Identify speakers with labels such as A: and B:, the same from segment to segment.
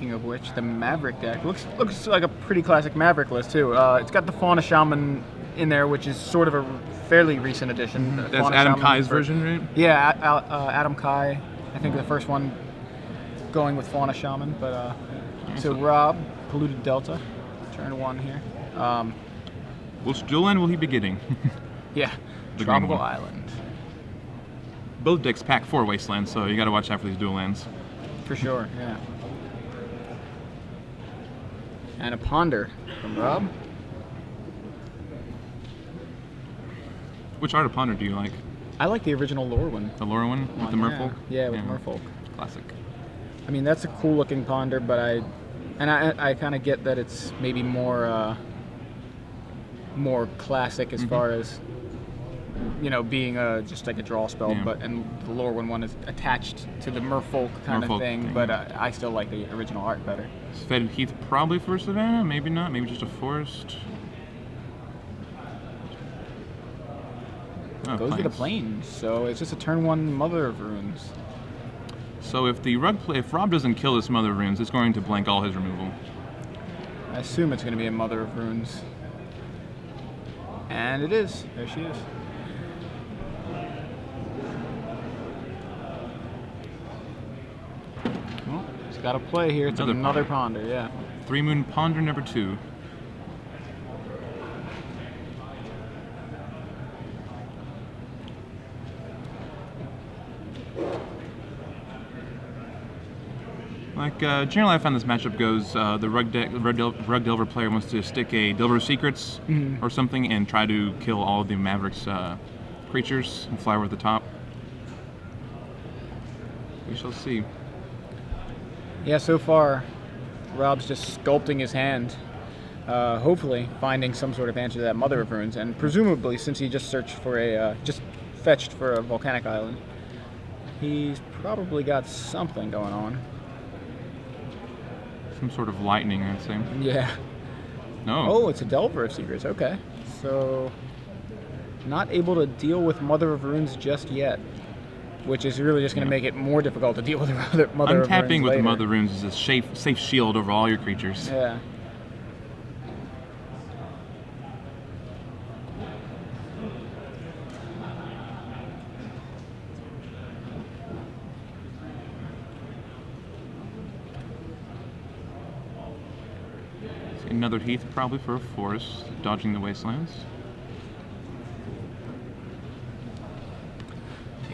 A: Speaking of which, the Maverick deck looks like a pretty classic Maverick list too. It's got the Fauna Shaman in there, which is sort of a fairly recent addition.
B: That's
A: Fauna
B: Adam
A: Shaman
B: Kai's version, right?
A: Yeah, Adam Kai. I think the first one going with Fauna Shaman, but so Robb, Polluted Delta, turn 1 here.
B: Which dual land will he be getting?
A: Yeah,
B: The
A: Tropical
B: green one.
A: Island.
B: Both decks pack 4 wastelands, so you got to watch out for these dual lands.
A: For sure, yeah. And a Ponder from Robb.
B: Which Art of Ponder do you like?
A: I like the original lore one.
B: The lore one with the Merfolk?
A: Yeah, with Merfolk.
B: Classic.
A: I mean, that's a cool looking Ponder, but I kind of get that it's maybe more classic as far as, you know, being just like a draw spell, and the lore one is attached to the Merfolk kind of thing, but I still like the original art better.
B: Fed Heath probably for Savannah, maybe not, maybe just a forest. Oh,
A: Goes to the Plains, so it's just a turn 1 Mother of Runes.
B: So if Robb doesn't kill this Mother of Runes, it's going to blank all his removal.
A: I assume it's going to be a Mother of Runes. And it is. There she is. Well, it's got to play here. It's another Ponder, yeah.
B: 3 Moon Ponder number 2. Like, generally I found this matchup goes, the Rug Delver player wants to stick a Delver of Secrets or something and try to kill all of the Mavericks creatures and fly over the top. We shall see.
A: Yeah, so far, Robb's just sculpting his hand, hopefully finding some sort of answer to that Mother of Runes, and presumably, since he just fetched for a volcanic island, he's probably got something going on.
B: Some sort of lightning, I'd say.
A: Yeah.
B: No.
A: Oh, it's a Delver of Secrets. Okay. So, not able to deal with Mother of Runes just yet, which is really just going to make it more difficult to deal with Mother of Runes
B: Untapping with
A: later.
B: Mother of Runes is a safe shield over all your creatures.
A: Yeah.
B: Another Heath probably for a forest, dodging the wastelands.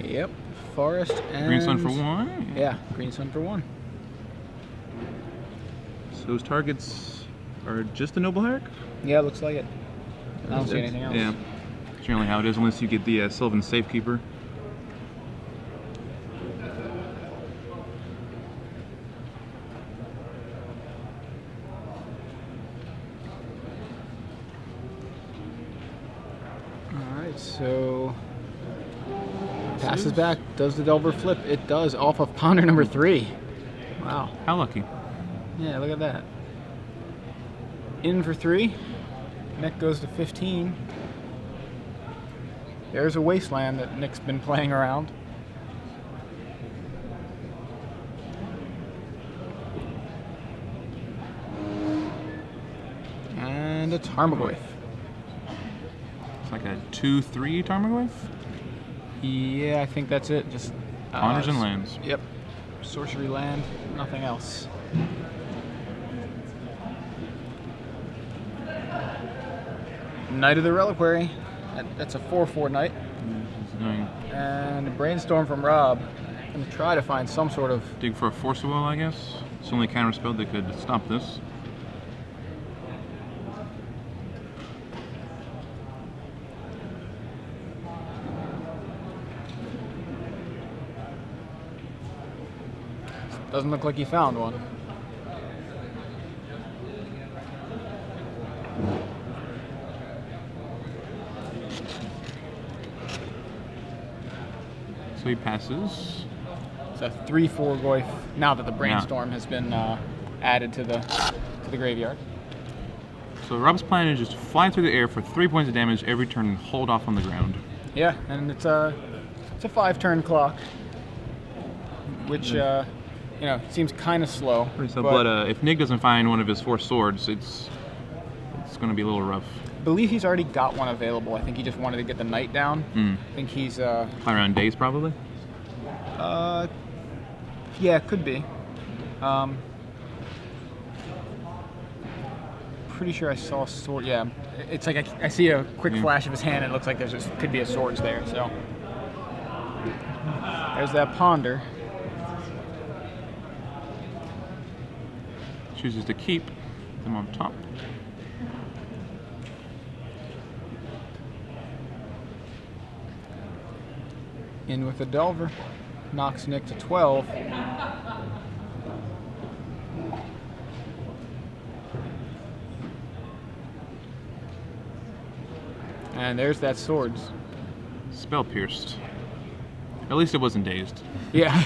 A: Yep. Forest and...
B: Green Sun for 1?
A: Yeah, Green Sun for 1.
B: So those targets are just the Noble Hierarch?
A: Yeah, looks like it. I don't see anything else.
B: Yeah. Generally how it is, unless you get the Sylvan Safekeeper.
A: So, passes back, does the Delver flip? It does, off of Ponder number 3. Wow.
B: How lucky.
A: Yeah, look at that. In for 3. Nick goes to 15. There's a wasteland that Nick's been playing around. And a Tarmogoyf.
B: It's like a 2/3 Tarmogoyf?
A: Yeah, I think that's it. Just
B: Honors and lands.
A: Yep. Sorcery land, nothing else. Knight of the Reliquary. That's a 4/4 knight. And a Brainstorm from Robb. And try to find some sort of...
B: Dig for a Force of Will, I guess. It's the only counterspell that could stop this.
A: Doesn't look like he found one.
B: So he passes.
A: It's a 3/4 Goyf now that the Brainstorm has been added to the graveyard.
B: So Robb's plan is just to fly through the air for 3 points of damage every turn and hold off on the ground.
A: Yeah, and it's a 5-turn clock, which in seems kind of slow.
B: So, but if Nick doesn't find one of his 4 swords, it's going to be a little rough.
A: I believe he's already got one available. I think he just wanted to get the knight down. I think he's...
B: Play around days, probably?
A: Yeah, could be. Pretty sure I saw a sword. Yeah, it's like I see a quick flash of his hand, and it looks like could be a swords there. So there's that ponder.
B: Chooses to keep them on top.
A: In with the Delver, knocks Nick to 12. And there's that swords.
B: Spell pierced. At least it wasn't dazed.
A: Yeah.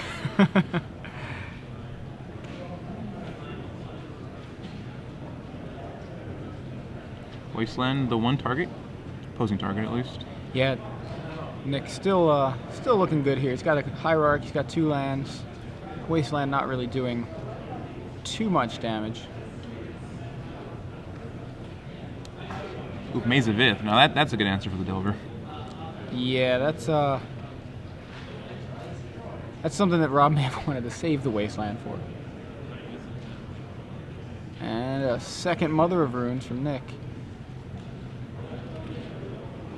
B: Wasteland, the one target, opposing target at least.
A: Yeah. Nick's still looking good here. He's got a Hierarch. He's got 2 lands. Wasteland not really doing too much damage.
B: Ooh, Maze of Ith. Now that's a good answer for the Delver.
A: Yeah, that's something that Rob may have wanted to save the Wasteland for. And a second Mother of Runes from Nick.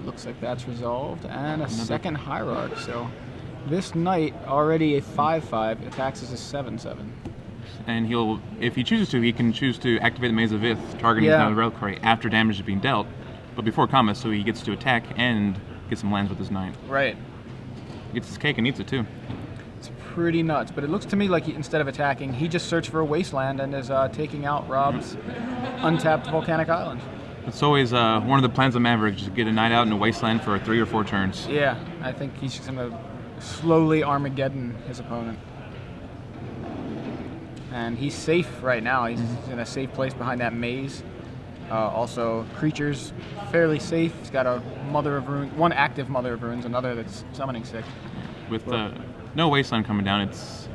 A: Looks like that's resolved. And a second Hierarch. So this knight, already a 5/5, attacks as a 7/7.
B: And if he chooses to, he can choose to activate the Maze of Ith, targeting the reliquary after damage is being dealt, but before combat, so he gets to attack and get some lands with his knight.
A: Right.
B: He gets his cake and eats it too.
A: It's pretty nuts, but it looks to me like instead of attacking, he just searched for a Wasteland and is taking out Robb's untapped Volcanic Island.
B: It's always one of the plans of Maverick, just get a knight out in a Wasteland for 3 or 4 turns.
A: Yeah, I think he's just going to slowly Armageddon his opponent. And he's safe right now. He's in a safe place behind that maze. Also, creatures fairly safe. He's got a Mother of Runes, 1 active Mother of Runes, another that's summoning sick.
B: With no Wasteland coming down, it's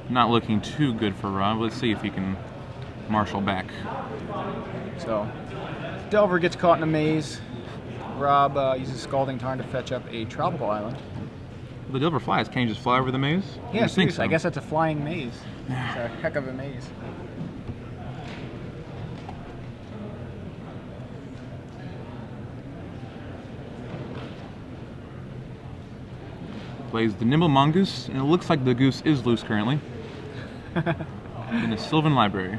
B: not looking too good for Rob. Let's see if he can marshal back.
A: So, Delver gets caught in a maze. Rob uses Scalding Tarn to fetch up a Tropical Island.
B: The Delver flies. Can you just fly over the maze?
A: Yeah, seriously, so. I guess that's a flying maze. It's a heck of a maze.
B: Plays the Nimble Mongoose, and it looks like the goose is loose currently. In the Sylvan Library.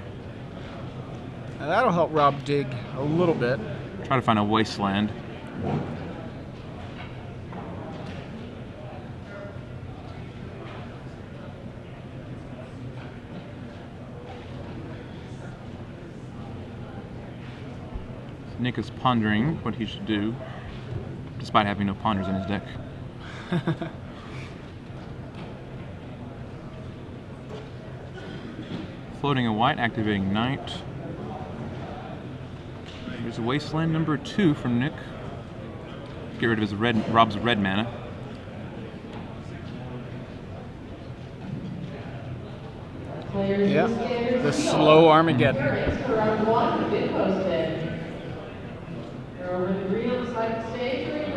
A: Now that'll help Rob dig a little bit.
B: Try to find a Wasteland. Nick is pondering what he should do, despite having no ponders in his deck. Floating a white, activating Knight. There's a Wasteland number 2 from Nick. Get rid of his Rob's red mana.
A: Yep, the slow Armageddon.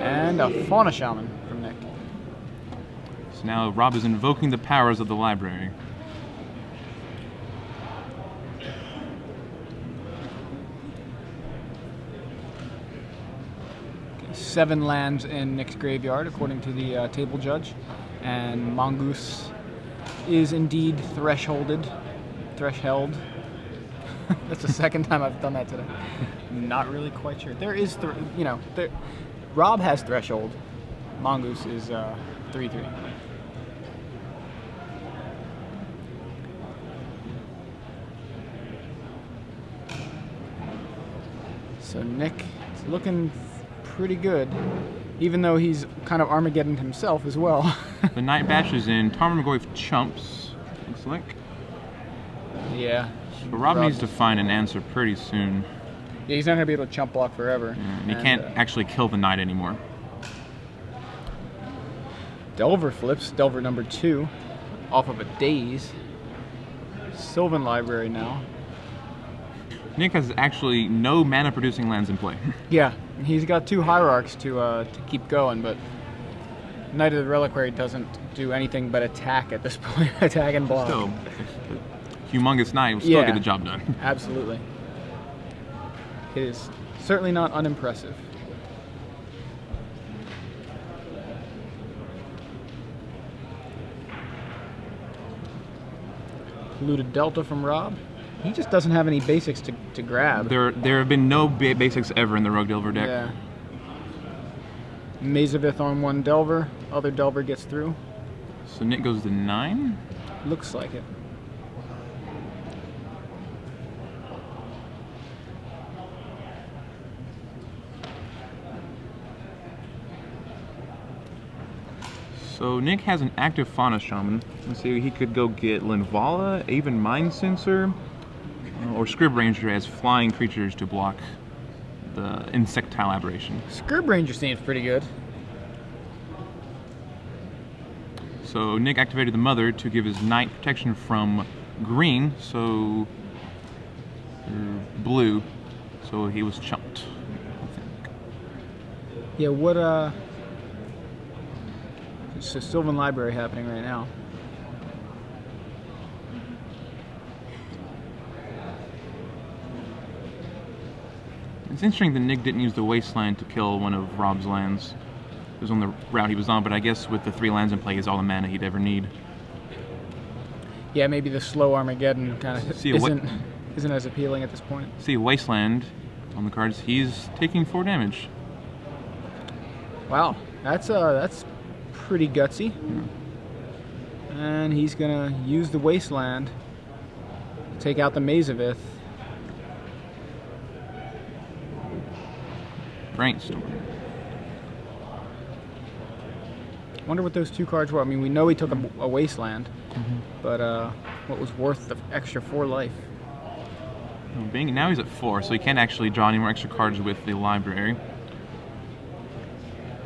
A: And a Fauna Shaman from Nick.
B: So now Rob is invoking the powers of the library.
A: Okay, 7 lands in Nick's graveyard, according to the table judge. And Mongoose is indeed threshold. That's the second time I've done that today. Not really quite sure. There is, Rob has threshold. Mongoose is 3/3. So Nick is looking pretty good, even though he's kind of Armageddon himself as well.
B: The Night Bashes in Tarmogoyf chumps, looks like.
A: Yeah.
B: But Rob needs to find an answer pretty soon.
A: Yeah, he's not going to be able to chump block forever.
B: And he can't actually kill the Knight anymore.
A: Delver flips, Delver number 2, off of a Daze. Sylvan Library now.
B: Nick has actually no mana-producing lands in play.
A: Yeah, he's got 2 Hierarchs to keep going, but Knight of the Reliquary doesn't do anything but attack at this point. Attack and block.
B: Still, humongous Knight will still get the job done.
A: Absolutely. It is certainly not unimpressive. Looted Delta from Robb. He just doesn't have any basics to grab.
B: There have been no basics ever in the Rogue Delver deck.
A: Yeah. Mazavith on 1 Delver. Other Delver gets through.
B: So Nick goes to 9?
A: Looks like it.
B: So Nick has an active Fauna Shaman. Let's see, he could go get Linvala, even Mind Sensor, or Scrib Ranger as flying creatures to block the insectile aberration.
A: Scrib Ranger seems pretty good.
B: So Nick activated the Mother to give his Knight protection from green, so blue, so he was chunked, I think.
A: Yeah, what it's a Sylvan Library happening right now.
B: It's interesting that Nick didn't use the Wasteland to kill one of Robb's lands. It was on the route he was on, but I guess with the 3 lands in play, is all the mana he'd ever need.
A: Yeah, maybe the slow Armageddon kind of isn't as appealing at this point.
B: See, Wasteland on the cards, he's taking 4 damage.
A: Wow, that's pretty gutsy.
B: Yeah.
A: And he's gonna use the Wasteland to take out the Mazavith.
B: Brainstorm.
A: Wonder what those 2 cards were. I mean, we know he took a Wasteland, but what was worth the extra 4 life?
B: Well, now he's at 4, so he can't actually draw any more extra cards with the library.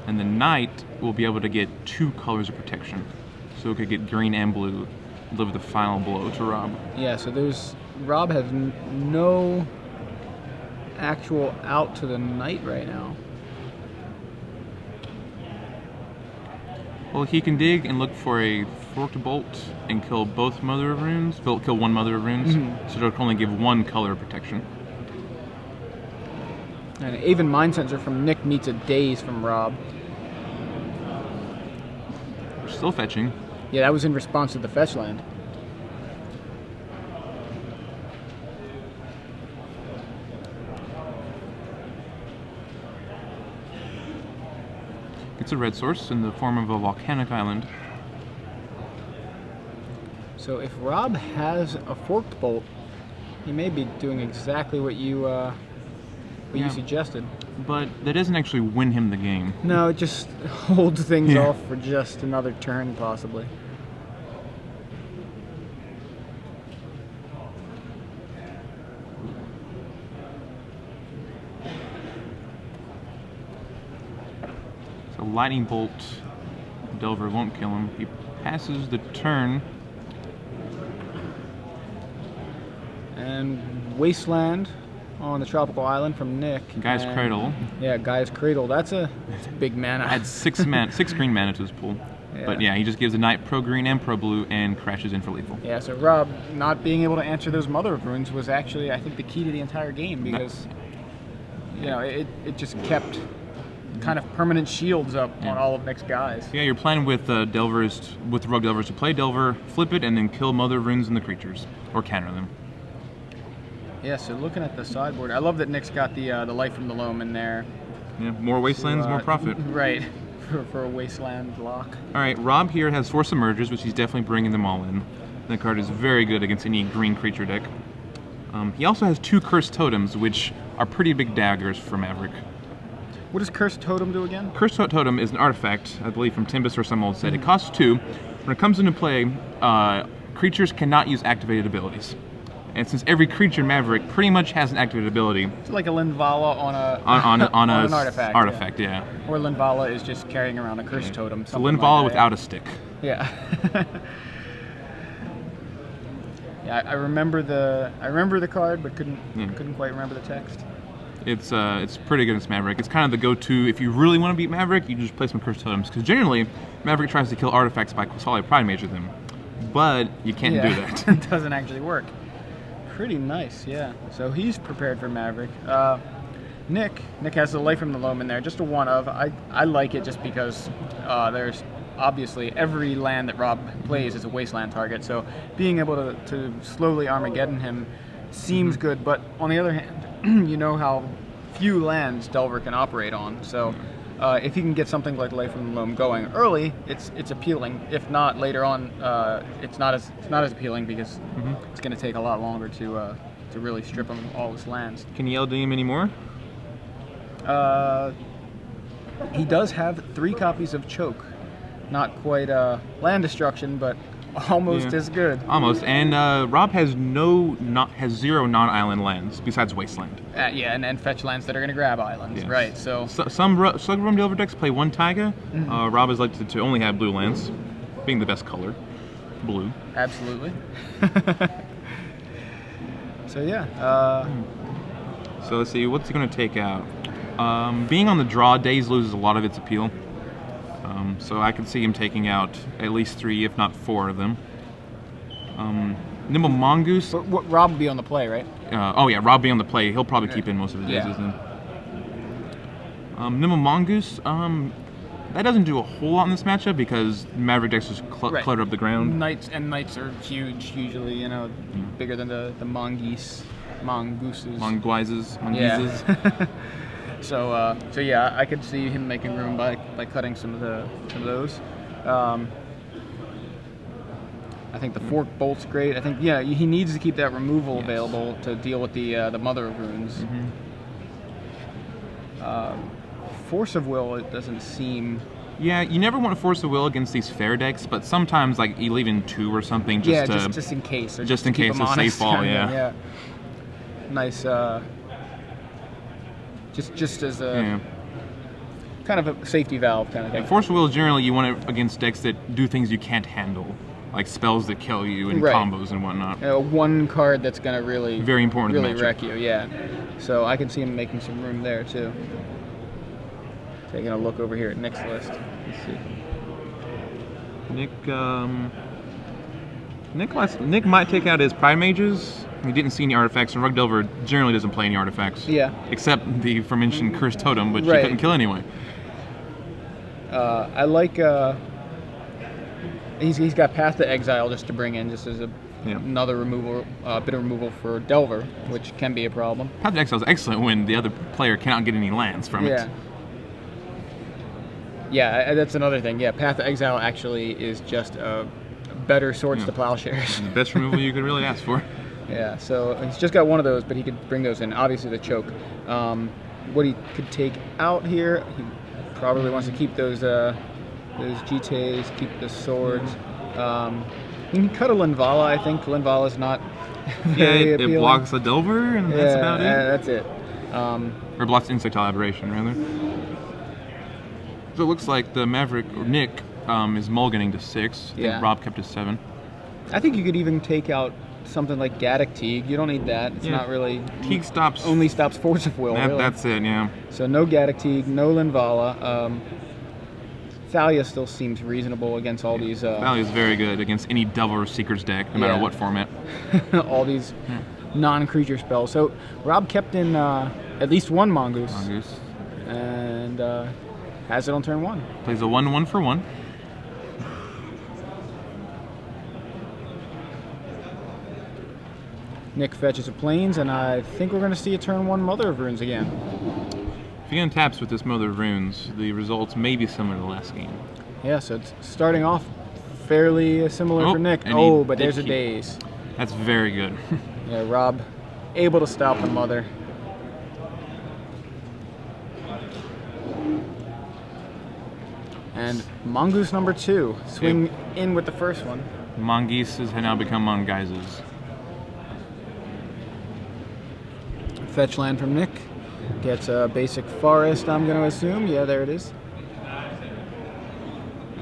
B: And the Knight will be able to get 2 colors of protection. So it could get green and blue, deliver the final blow to Robb.
A: Yeah, so Robb has no actual out to the Knight right now.
B: Well, he can dig and look for a Forked Bolt and kill both Mother of Runes. Kill 1 Mother of Runes, so it'll only give 1 color of protection.
A: And even Mind Sensor from Nick meets a Daze from Robb.
B: We're still fetching.
A: Yeah, that was in response to the fetch land.
B: It's a red source in the form of a volcanic island.
A: So if Robb has a Forked Bolt, he may be doing exactly what you suggested.
B: But that doesn't actually win him the game.
A: No, it just holds things off for just another turn, possibly.
B: So Lightning Bolt, Delver won't kill him. He passes the turn.
A: And Wasteland on the tropical island from Nick.
B: Guy's Cradle.
A: Yeah, Guy's Cradle. That's a big mana.
B: Adds 6 green mana to his pool.
A: Yeah.
B: But yeah, he just gives the Knight pro green and pro blue and crashes in for lethal.
A: Yeah, so Robb not being able to answer those Mother of Runes was actually, I think, the key to the entire game, because you know, it just kept kind of permanent shields up on all of Nick's guys.
B: Yeah, your plan with Delvers, with Rogue Delvers, to play Delver, flip it, and then kill Mother of Runes and the creatures, or counter them.
A: Yeah, so looking at the sideboard, I love that Nick's got the Light from the Loam in there.
B: Yeah, more Wastelands, more profit.
A: Right, for a Wasteland block.
B: All right, Robb here has 4 Submergers, which he's definitely bringing them all in. That card is very good against any green creature deck. He also has 2 Cursed Totems, which are pretty big daggers for Maverick.
A: What does Cursed Totem do again?
B: Cursed Totem is an artifact, I believe from Timbus or some old set. It costs 2. When it comes into play, creatures cannot use activated abilities. And since every creature in Maverick pretty much has an activated ability,
A: it's like a Linvala on an artifact.
B: Artifact, yeah.
A: Or Linvala is just carrying around a Cursed Totem.
B: So Linvala
A: like
B: without a stick.
A: Yeah. Yeah, I remember the card, but couldn't quite remember the text.
B: It's pretty good against Maverick. It's kind of the go-to if you really want to beat Maverick. You just play some Cursed Totems because generally Maverick tries to kill artifacts by Solid Pride Mage them, but you can't do that.
A: It doesn't actually work. Pretty nice, yeah. So he's prepared for Maverick. Nick has the Life from the Loam in there, just a one of. I like it just because there's obviously every land that Robb plays is a wasteland target, so being able to slowly Armageddon him seems good, but on the other hand, you know how few lands Delver can operate on, so if he can get something like Life from the Loam going early, it's appealing. If not, later on, it's not as appealing because it's going to take a lot longer to really strip him all his lands.
B: Can you LD him anymore?
A: He does have 3 copies of Choke. Not quite land destruction, but almost as good.
B: Almost, and Robb has 0 non-island lands besides Wasteland.
A: Yeah, and fetch lands that are going to grab islands,
B: yes.
A: Right? So
B: some Slugworm Delver decks play 1 Taiga. Robb is likely to only have blue lands, being the best color, blue.
A: Absolutely. So yeah.
B: So let's see, what's he going to take out? Being on the draw, Daze loses a lot of its appeal. So I could see him taking out at least 3, if not 4 of them. Nimble Mongoose.
A: Robb will be on the play, right?
B: Oh yeah, Robb be on the play. He'll probably keep in most of his Dazes then. Nimble Mongoose. That doesn't do a whole lot in this matchup because Maverick decks just clutter up the ground.
A: Knights are huge usually. You know, bigger than the mongooses.
B: Monguises.
A: Yeah. So yeah, I could see him making room by cutting some of those. I think the Fork Bolt's great. I think he needs to keep that removal available to deal with the Mother of Runes. Force of Will, it doesn't seem.
B: Yeah, you never want to Force of Will against these fair decks, but sometimes like you leave in 2 or something
A: just in case. Or
B: just in case a safe fall. Yeah.
A: Nice. Just as a kind of a safety valve kind of thing.
B: Force of Will, generally, you want it against decks that do things you can't handle, like spells that kill you and combos and whatnot.
A: One card that's going to really
B: very important,
A: really wreck you. Yeah. So I can see him making some room there too. Taking a look over here at Nick's list. Let's see.
B: Nick might take out his Pride Mages. He didn't see any artifacts, and Rug Delver generally doesn't play any artifacts.
A: Yeah.
B: Except the aforementioned Cursed Totem, which he couldn't kill anyway.
A: I like. He's got Path to Exile just to bring in, just as another removal, bit of removal for Delver, which can be a problem.
B: Path to Exile is excellent when the other player cannot get any lands from it.
A: Yeah, that's another thing. Yeah, Path to Exile actually is just a better Swords to Plowshares.
B: The best removal you could really ask for.
A: Yeah, so he's just got one of those, but he could bring those in. Obviously, the Choke. What he could take out here, he probably wants to keep those GTAs, keep the swords. He can cut a Linvala, I think. Linvala's not very appealing.
B: It blocks a Delver, and that's about it.
A: That's it.
B: Or blocks Insectile Aberration, rather. So it looks like the Maverick, or Nick, is mulliganing to 6. I think Robb kept to 7.
A: I think you could even take out something like Gaddock Teague. You don't need that. It's not really.
B: Teague
A: only stops Force of Will. Really.
B: That's it, yeah.
A: So no Gaddock Teague, no Linvala. Thalia still seems reasonable against all these.
B: Thalia is very good against any Delver Secrets deck, no matter what format.
A: All these non-creature spells. So Robb kept in at least 1 Mongoose. And has it on turn 1.
B: Plays a 1/1 for 1.
A: Nick fetches a Plains, and I think we're going to see a turn 1 Mother of Runes again.
B: If he untaps with this Mother of Runes, the results may be similar to the last game.
A: Yeah, so it's starting off fairly similar for Nick. But there's a Daze.
B: That's very good.
A: Yeah, Robb able to stop the Mother. And Mongoose number 2. Swing in with the first one.
B: Mongooses have now become Mongaises.
A: Fetch land from Nick. Gets a basic forest, I'm going to assume. Yeah, there it is.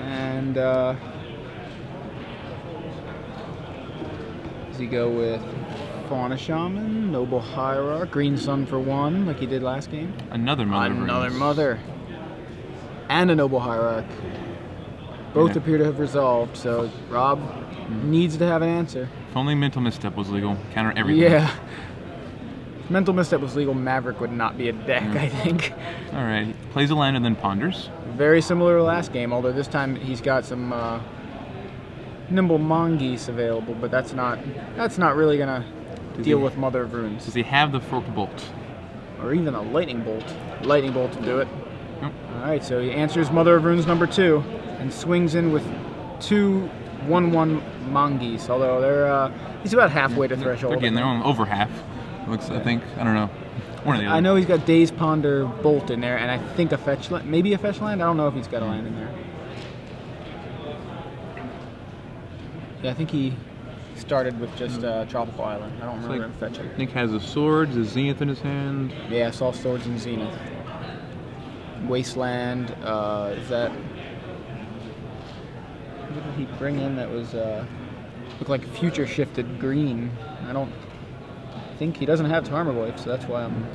A: And Does he go with Fauna Shaman, Noble Hierarch, Green Sun for 1, like he did last game?
B: Another Mother of
A: Another
B: Runes.
A: Mother. And a Noble Hierarch. Both appear to have resolved, so Robb needs to have an answer.
B: If only Mental Misstep was legal. Counter everything.
A: Yeah. If Mental Misstep was legal, Maverick would not be a deck, I think.
B: Alright. Plays a land and then ponders.
A: Very similar to last game, although this time he's got some Nimble Mongoose available, but that's not really gonna deal with Mother of Runes.
B: Does he have the Forked Bolt?
A: Or even a Lightning Bolt. Lightning Bolt to do it.
B: Yep.
A: Alright, so he answers Mother of Runes number 2 and swings in with 2 1/1 Mongoose, although they're he's about halfway to threshold.
B: They're getting there, over half. Looks, I think. I don't know. One or the other.
A: I know he's got Daze Ponder Bolt in there, and I think a fetch land, maybe a fetch land. I don't know if he's got a land in there. Yeah, I think he started with just Tropical Island. I don't remember him fetching.
B: Nick has a sword, the Zenith in his hand.
A: Yeah, I saw Swords and Zenith. Wasteland, is that... What did he bring in that was, looked like future shifted green? I don't think he doesn't have Tarmogoyf, so that's why I'm...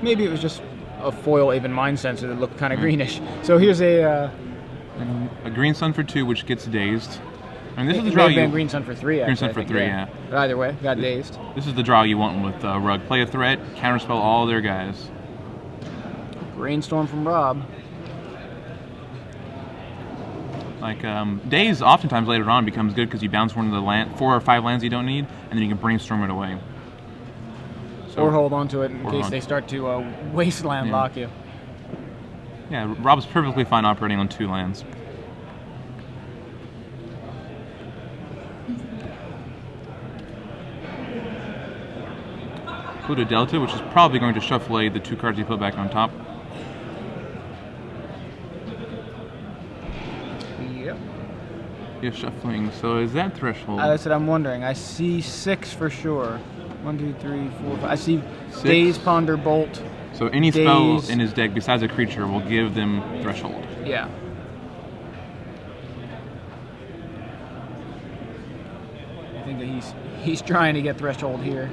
A: Maybe it was just a foil Aven Mind Sensor that looked kind of greenish. So here's a
B: Green Sun for 2, which gets dazed. I mean, this is the
A: it
B: draw
A: may have
B: you...
A: been Green Sun for 3, actually.
B: Green Sun for 3, yeah.
A: But either way, got dazed.
B: This is the draw you want with Rug. Play a threat, counterspell all their guys.
A: Brainstorm from Robb.
B: Like, Daze oftentimes later on becomes good because you bounce one of the 4 or 5 lands you don't need, and then you can brainstorm it away. So,
A: Or hold on to it in case they start to wasteland lock you.
B: Yeah, Robb's perfectly fine operating on 2 lands. Pluto Delta, which is probably going to shuffle the 2 cards you put back on top.
A: Yep.
B: Yes, shuffling. So is that threshold?
A: That's what I'm wondering. I see 6 for sure. 1, 2, 3, 4, 5. I see
B: 6.
A: Daze, Ponder, Bolt.
B: So any spell in his deck besides a creature will give them threshold.
A: Yeah. I think that he's trying to get threshold here.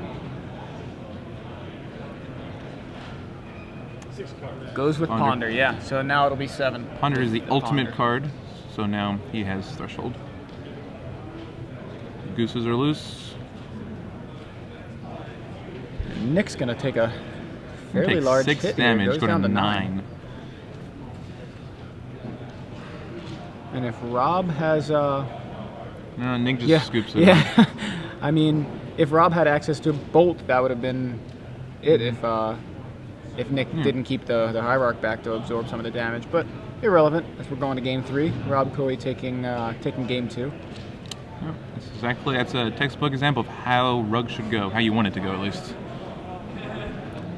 A: Goes with Ponder, yeah. So now it'll be 7.
B: Ponder is the ultimate card, so now he has threshold. Gooses are loose.
A: Nick's gonna take a fairly large
B: 6
A: hit
B: damage,
A: here. Goes
B: go
A: down
B: to
A: to
B: 9.
A: And if Robb has
B: No, Nick just scoops it.
A: Yeah. I mean, if Robb had access to Bolt, that would have been it if Nick didn't keep the Hierarch back to absorb some of the damage. But irrelevant, as we're going to game 3. Robb Couey taking game 2.
B: Yeah, that's a textbook example of how Rug should go, how you want it to go at least.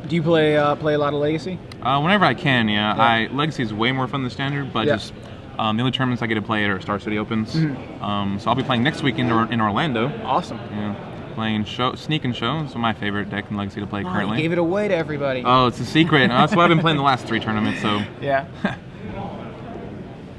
A: Do you play a lot of Legacy?
B: Whenever I can, yeah. Legacy is way more fun than Standard, but just the only tournaments I get to play are Star City Opens. So I'll be playing next week in Orlando.
A: Awesome.
B: Yeah, playing Sneak and Show. It's my favorite deck in Legacy to play currently.
A: You gave it away to everybody.
B: Oh, it's a secret. That's what I've been playing the last 3 tournaments. So
A: yeah.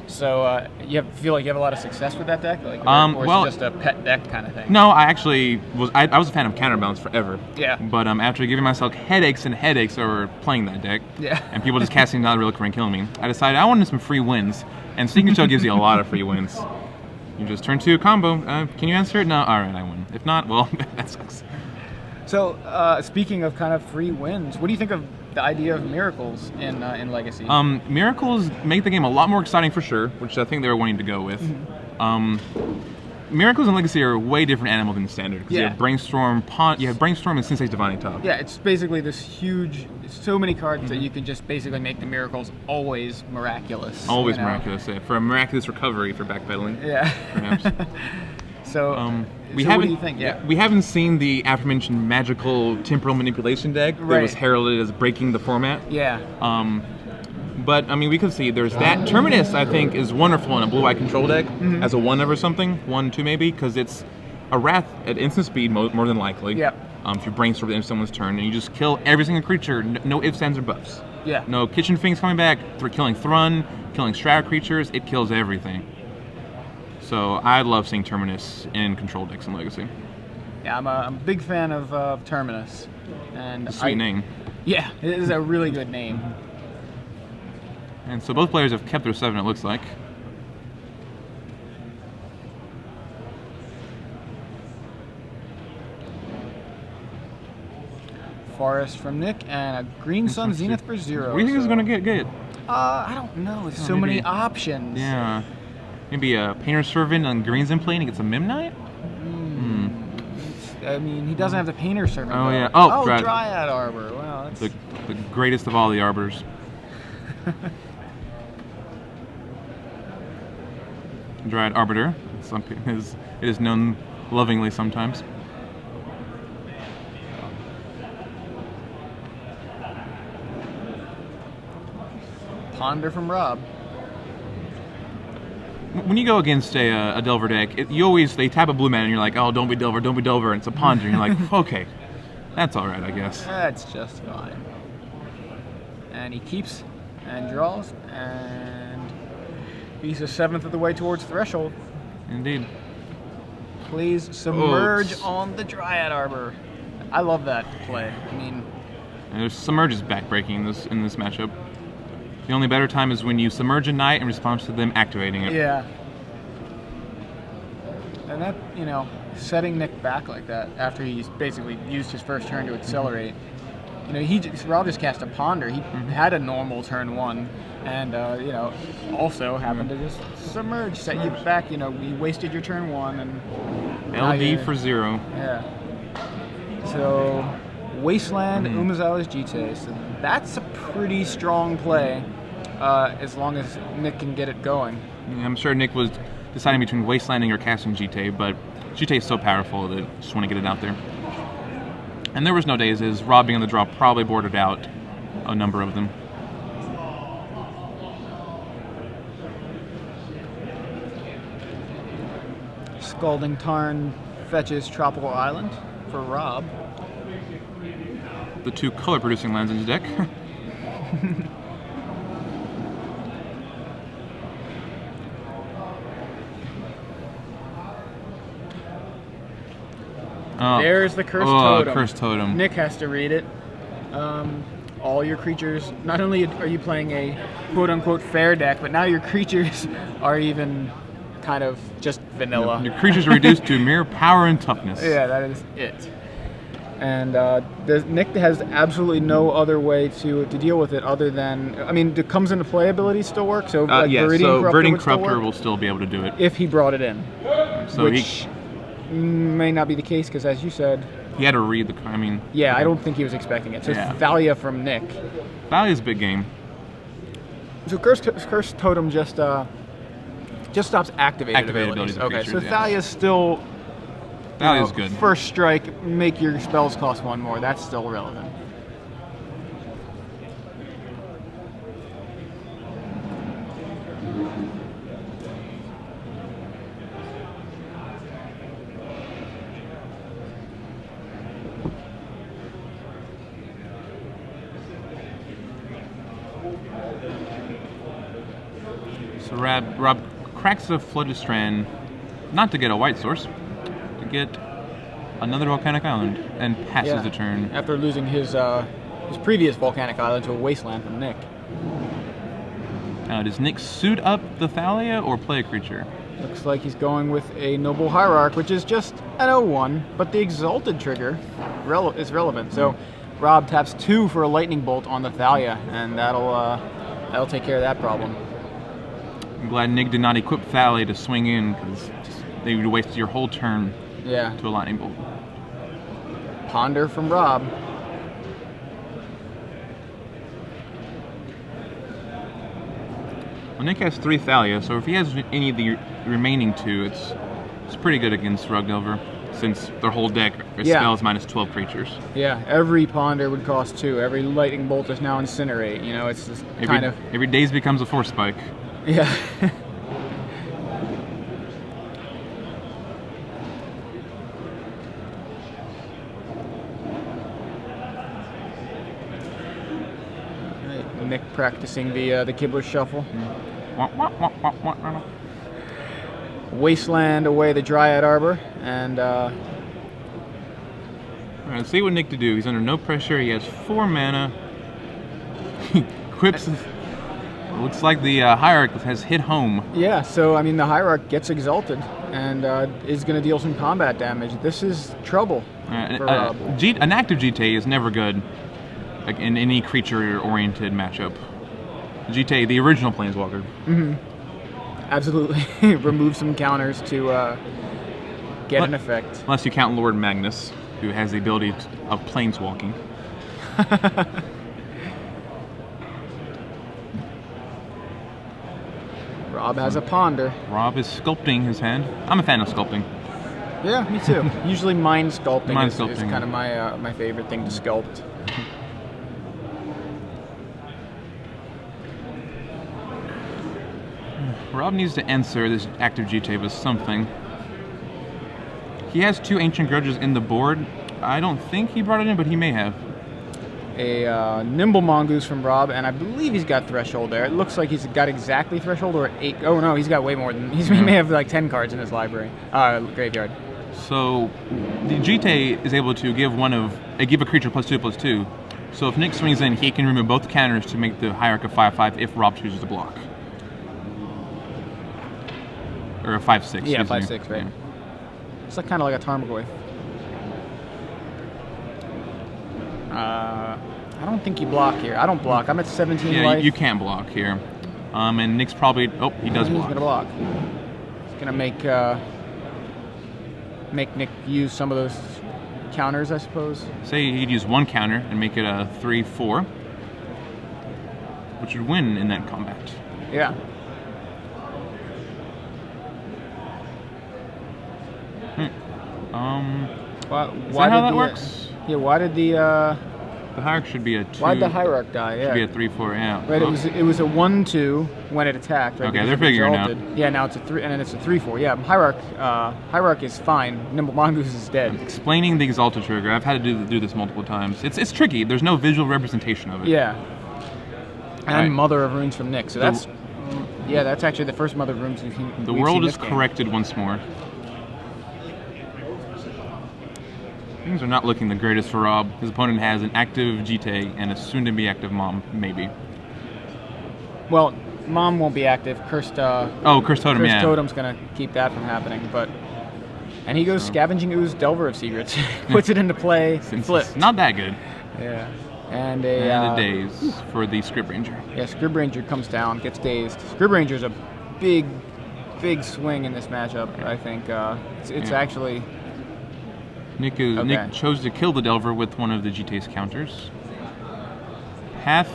A: So you feel like you have a lot of success with that deck, or
B: well,
A: is it just a pet deck kind of thing?
B: No, I actually was. I was a fan of Counterbalance forever.
A: Yeah.
B: But after giving myself headaches and headaches over playing that deck, and people just casting another real and killing me, I decided I wanted some free wins. And Sneak and Show gives you a lot of free wins. You just turn 2 combo. Can you answer it? No. All right, I win. If not, well, that sucks.
A: So speaking of kind of free wins, what do you think of the idea of miracles in Legacy?
B: Miracles make the game a lot more exciting for sure, which I think they were wanting to go with. Miracles in Legacy are a way different animal than Standard. Because you have Brainstorm, and Sensei's Divining Top.
A: Yeah, it's basically this huge, so many cards that you can just basically make the miracles always miraculous.
B: Always miraculous, yeah. For a miraculous recovery for backpedaling.
A: Yeah.
B: Perhaps.
A: So,
B: what
A: do you think? Yeah.
B: We haven't seen the aforementioned magical temporal manipulation deck that was heralded as breaking the format.
A: Yeah.
B: But I mean, we could see there's that. Terminus, I think, is wonderful in a blue-eye control deck as a 1 or something, 1/2 maybe, because it's a Wrath at instant speed more than likely.
A: Yeah.
B: If you brainstorm at someone's turn and you just kill every single creature, no ifs, ands, or buffs.
A: Yeah.
B: No Kitchen Finks coming back, killing Thrun, killing Shroud creatures, it kills everything. So I love seeing Terminus in control decks in Legacy.
A: Yeah, I'm a big fan of Terminus. And
B: It's a sweet name.
A: Yeah, it is a really good name.
B: And so both players have kept their 7, it looks like.
A: Forest from Nick and a Green Sun Zenith for 0.
B: What do you think is going to get?
A: I don't know. There's so many options.
B: Yeah. Maybe a Painter's Servant on Greens in play and he gets a Mimnite?
A: I mean, he doesn't have the Painter's Servant.
B: Oh,
A: though.
B: yeah. Oh,
A: Dryad Arbor. Wow, that's...
B: The greatest of all the Arbors. Dryad Arbiter. It is known lovingly sometimes.
A: Ponder from Robb.
B: When you go against a Delver deck, they tap a blue mana and you're like, oh, don't be Delver, and it's a Ponder, and you're like, okay, that's all right, I guess.
A: That's just fine. And he keeps and draws, and he's a 7th of the way towards Threshold.
B: Indeed.
A: Plays Submerge on the Dryad Arbor. I love that play. I mean,
B: and Submerge is backbreaking in this matchup. The only better time is when you submerge a knight in response to them activating it.
A: Yeah. And that, setting Nick back like that after he's basically used his first turn to accelerate. Robb just cast a Ponder. He had a normal turn 1, and also happened to just submerge, set you back. You wasted your turn 1, and
B: LD for 0.
A: Yeah. So Wasteland, Umazawa's Jite. So that's a pretty strong play, as long as Nick can get it going.
B: Yeah, I'm sure Nick was deciding between Wastelanding or casting Jite, but Jite is so powerful that I just want to get it out there. And there was no days, as Robb being on the draw probably boarded out a number of them.
A: Scalding Tarn fetches Tropical Island for Robb.
B: The 2 color-producing lands in his deck.
A: There's the Cursed Totem.
B: Cursed Totem.
A: Nick has to read it. All your creatures, not only are you playing a quote-unquote fair deck, but now your creatures are even kind of just vanilla.
B: Your creatures are reduced to mere power and toughness.
A: Yeah, that is it. And Nick has absolutely no other way to deal with it other than, comes into play ability still work? So
B: Viridian Corruptor will still be able to do it.
A: If he brought it in.
B: So
A: which may not be the case, because as you said...
B: He had to read the...
A: Yeah, I don't think he was expecting it. So
B: yeah.
A: Thalia from Nick.
B: Thalia's a big game.
A: So Cursed Totem just stops activated abilities.
B: Okay,
A: creatures, so Thalia's still...
B: Thalia's good.
A: First strike, make your spells cost 1 more. That's still relevant.
B: So Robb cracks a Floodstrand, not to get a white source, to get another Volcanic Island, and passes the turn.
A: After losing his previous Volcanic Island to a Wasteland from Nick.
B: Does Nick suit up the Thalia or play a creature?
A: Looks like he's going with a Noble Hierarch, which is just an 0-1, but the Exalted trigger is relevant. So Robb taps 2 for a Lightning Bolt on the Thalia, and that'll take care of that problem.
B: I'm glad Nick did not equip Thalia to swing in, because they would waste your whole turn to a Lightning Bolt.
A: Ponder from Robb.
B: Well, Nick has 3 Thalia, so if he has any of the remaining 2, it's pretty good against Rug Delver, since their whole deck is spells minus 12 creatures.
A: Yeah, every Ponder would cost 2. Every Lightning Bolt is now Incinerate. It's just
B: every Daze becomes a Force Spike.
A: Yeah. Nick practicing the Kibler Shuffle. Wasteland away the Dryad Arbor, and
B: All right, let's see what Nick to do. He's under no pressure. He has 4 mana. He quips. Looks like the Hierarch has hit home.
A: yeah, so I mean the Hierarch gets exalted and is going to deal some combat damage. This is trouble for Robb.
B: An active GTA is never good, like in any creature-oriented matchup. GTA, the original Planeswalker.
A: Mm-hmm. Absolutely. Remove some counters to get an effect.
B: Unless you count Lord Magnus, who has the ability of planeswalking.
A: Robb has a ponder.
B: Robb is sculpting his hand. I'm a fan of sculpting.
A: Yeah, me too. Usually mind sculpting, is
B: sculpting,
A: kind of my favorite thing to sculpt.
B: Robb needs to answer this active GTA with something. He has 2 Ancient Grudges in the board. I don't think he brought it in, but he may have.
A: A Nimble Mongoose from Robb, and I believe he's got Threshold there. It looks like he's got exactly Threshold, or 8. Oh no, he's got way more than. He may have like 10 cards in his library. Graveyard.
B: So the GTA is able to give give a creature +2/+2. So if Nick swings in, he can remove both counters to make the Hierarch a 5/5 if Robb chooses to block. Or a 5/6.
A: Yeah, 5/6, right.
B: Yeah.
A: It's like kind of like a Tarmogoyf. I don't think you block here. I don't block. I'm at 17 life.
B: You can't block here. And Nick's probably... Oh, he does block.
A: He's going to block. He's going to make Nick use some of those counters, I suppose.
B: Say he'd use 1 counter and make it a 3/4, which would win in that combat.
A: Yeah.
B: Is that how that works?
A: Yeah, why did the
B: Hierarch should be a 2.
A: why'd the Hierarch die? Yeah.
B: Should be a 3/4, yeah.
A: Right, it was a 1/2 when it attacked, right?
B: Okay, they're figuring out.
A: Yeah, now it's a 3, and then it's a 3/4. Yeah, Hierarch is fine. Nimble Mongoose is dead.
B: Explaining the Exalted trigger, I've had to do this multiple times. It's tricky. There's no visual representation of it.
A: Yeah. And
B: Right.
A: Mother of Runes from Nick. So that's actually the first Mother of Runes we've seen.
B: The world is corrected once more. Things are not looking the greatest for Robb. His opponent has an active GTA and a soon-to-be active Mom, maybe.
A: Well, Mom won't be active. Cursed
B: Cursed Totem,
A: Cursed
B: yeah.
A: Totem's going to keep that from happening. And he goes Scavenging Ooze, Delver of Secrets. Puts it into play, flip.
B: Not that good.
A: Yeah. And
B: a daze for the Scrib Ranger.
A: Yeah, Scrib Ranger comes down, gets dazed. Scrib Ranger's a big swing in this matchup, I think. It's actually...
B: Nick chose to kill the Delver with one of the GTA's counters. Half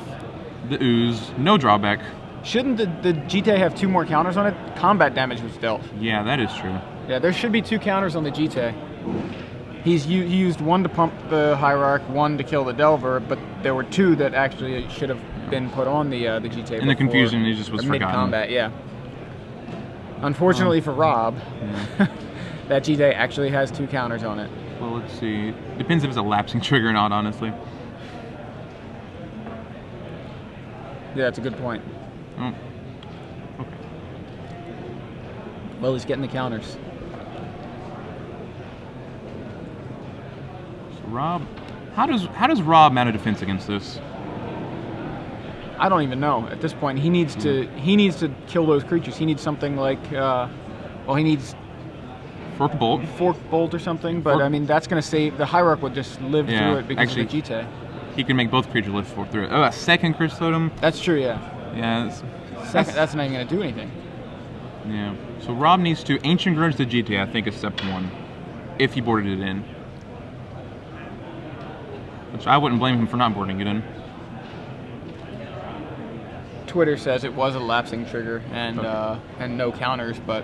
B: the Ooze, no drawback.
A: Shouldn't the GTA have 2 more counters on it? Combat damage was dealt.
B: Yeah, that is true.
A: Yeah, there should be 2 counters on the GTA. He used 1 to pump the Hierarch, 1 to kill the Delver, but there were 2 that actually should have been put on the GTA.
B: In the confusion, he just was forgotten.
A: Mid-combat, yeah. Unfortunately for Robb, that GTA actually has 2 counters on it.
B: Well, let's see. Depends if it's a lapsing trigger or not, honestly.
A: Yeah, that's a good point.
B: Oh. Okay.
A: Well, he's getting the counters.
B: So Robb, how does Robb mount a defense against this?
A: I don't even know. At this point, he needs to kill those creatures. He needs something like he needs
B: Fork Bolt.
A: Fork Bolt or something, but I mean that's going to save the Hierarch would just live through it because of the GTA.
B: He can make both creatures live through it. Oh, a second Cursed Totem.
A: That's true, yeah.
B: Yeah.
A: That's not even going to do anything.
B: Yeah. So Robb needs to Ancient Grudge the GTA, I think, is step 1, if he boarded it in. Which I wouldn't blame him for not boarding it in.
A: Twitter says it was a lapsing trigger and no counters, but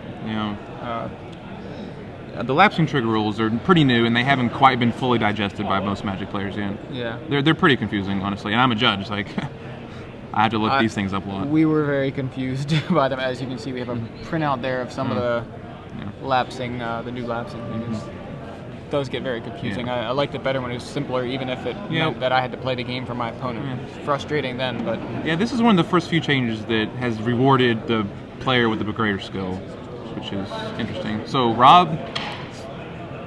B: the lapsing trigger rules are pretty new and they haven't quite been fully digested by most Magic players yet.
A: Yeah,
B: they're pretty confusing, honestly. And I'm a judge, like I have to look these things up a lot.
A: We were very confused by them. As you can see, we have a printout there of some of the lapsing, the new lapsing. It does get very confusing. I liked it better when it was simpler, even if it meant that I had to play the game for my opponent. It's frustrating then, but...
B: Yeah, this is one of the first few changes that has rewarded the player with the greater skill. which is interesting. So Robb,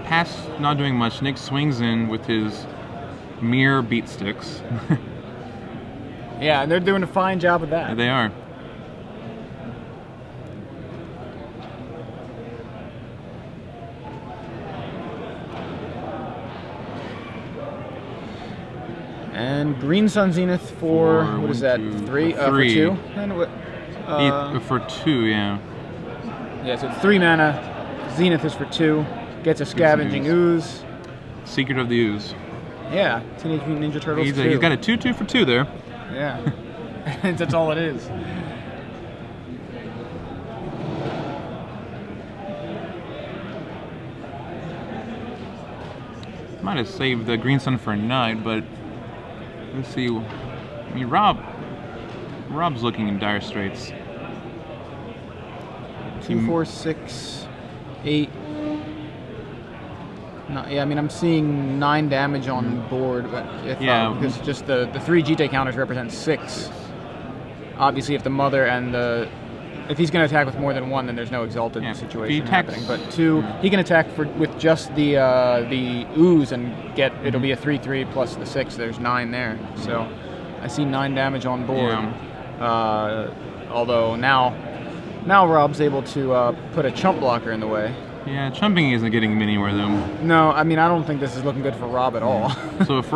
B: past not doing much, Nick swings in with his mirror beat sticks.
A: Yeah, and they're doing a fine job of that.
B: Yeah, they are.
A: And Green Sun Zenith for what is that? Three. For 2. And what?
B: For 2, yeah.
A: Yeah, so 3 mana. Zenith is for 2. Gets a Scavenging Ooze.
B: Secret of the Ooze.
A: Yeah, Teenage Mutant Ninja Turtles.
B: He's got a 2/2 for 2 there.
A: Yeah, that's all it is.
B: Might have saved the Green Sun for a night, but let's see. I mean, Rob's looking in dire straits.
A: 2, 4, 6, 8. No, yeah, I mean, I'm seeing 9 damage on board, but because just the 3 GT counters represent 6. Obviously, if the mother and if he's going to attack with more than 1, then there's no exalted situation happening. But 2, he can attack with just the ooze and it'll be a 3/3 plus the 6. There's 9 there, so I see 9 damage on board. Yeah. Although now Robb's able to put a chump blocker in the way.
B: Yeah, chumping isn't getting him anywhere though.
A: No, I mean, I don't think this is looking good for Robb at all.
B: So if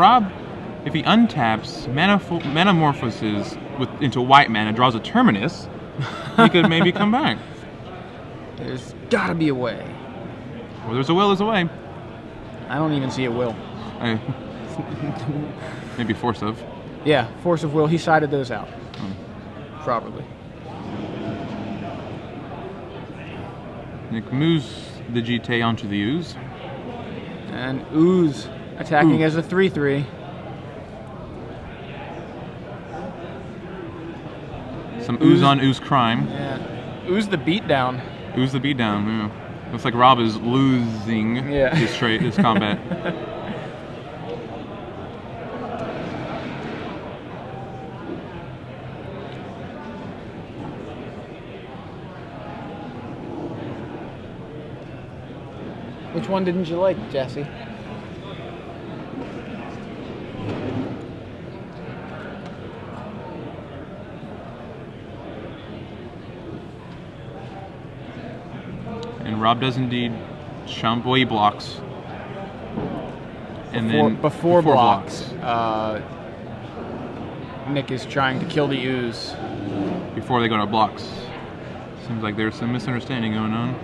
B: he untaps, metamorphoses into white mana, draws a Terminus, he could maybe come back.
A: There's gotta be a way.
B: Well, there's a will, there's a way.
A: I don't even see a will.
B: Maybe Force of.
A: Yeah, Force of Will. He sided those out properly.
B: Nick moves the GT onto the Ooze.
A: And Ooze attacking as a 3/3.
B: Some Ooze on Ooze crime.
A: Yeah. Ooze the beatdown.
B: Ooze the beatdown, yeah. Looks like Robb is losing his combat.
A: Which one didn't you like, Jesse?
B: And Robb does indeed chump. Well, he blocks. And then
A: before blocks. Nick is trying to kill the Ooze.
B: Before they go to blocks. Seems like there's some misunderstanding going on.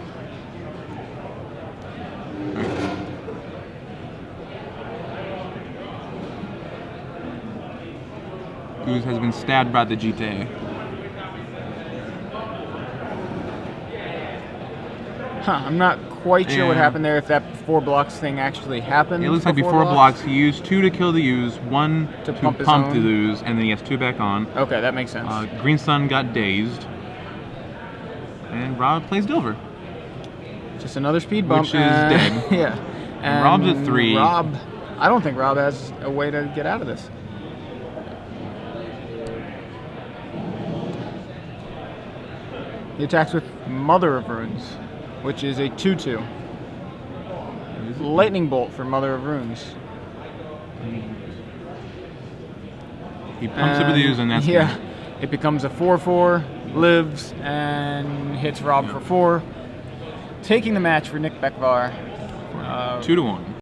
B: Ooze has been stabbed by the GTA.
A: I'm not quite sure what happened there, if that before blocks thing actually happened.
B: It looks like before blocks he used 2 to kill the Ooze, 1 to pump the Ooze, and then he has 2 back on.
A: Okay, that makes sense.
B: Green Sun got dazed. And Robb plays Dilver.
A: Just another speed bump.
B: Which is dead.
A: Yeah.
B: And Robb's at 3.
A: I don't think Robb has a way to get out of this. He attacks with Mother of Runes, which is a 2/2. Lightning Bolt for Mother of Runes.
B: He pumps it with the Ooze, and that's
A: it becomes a 4/4, lives, and hits Robb for 4. Taking the match for Nick Becuar.
B: 2-1.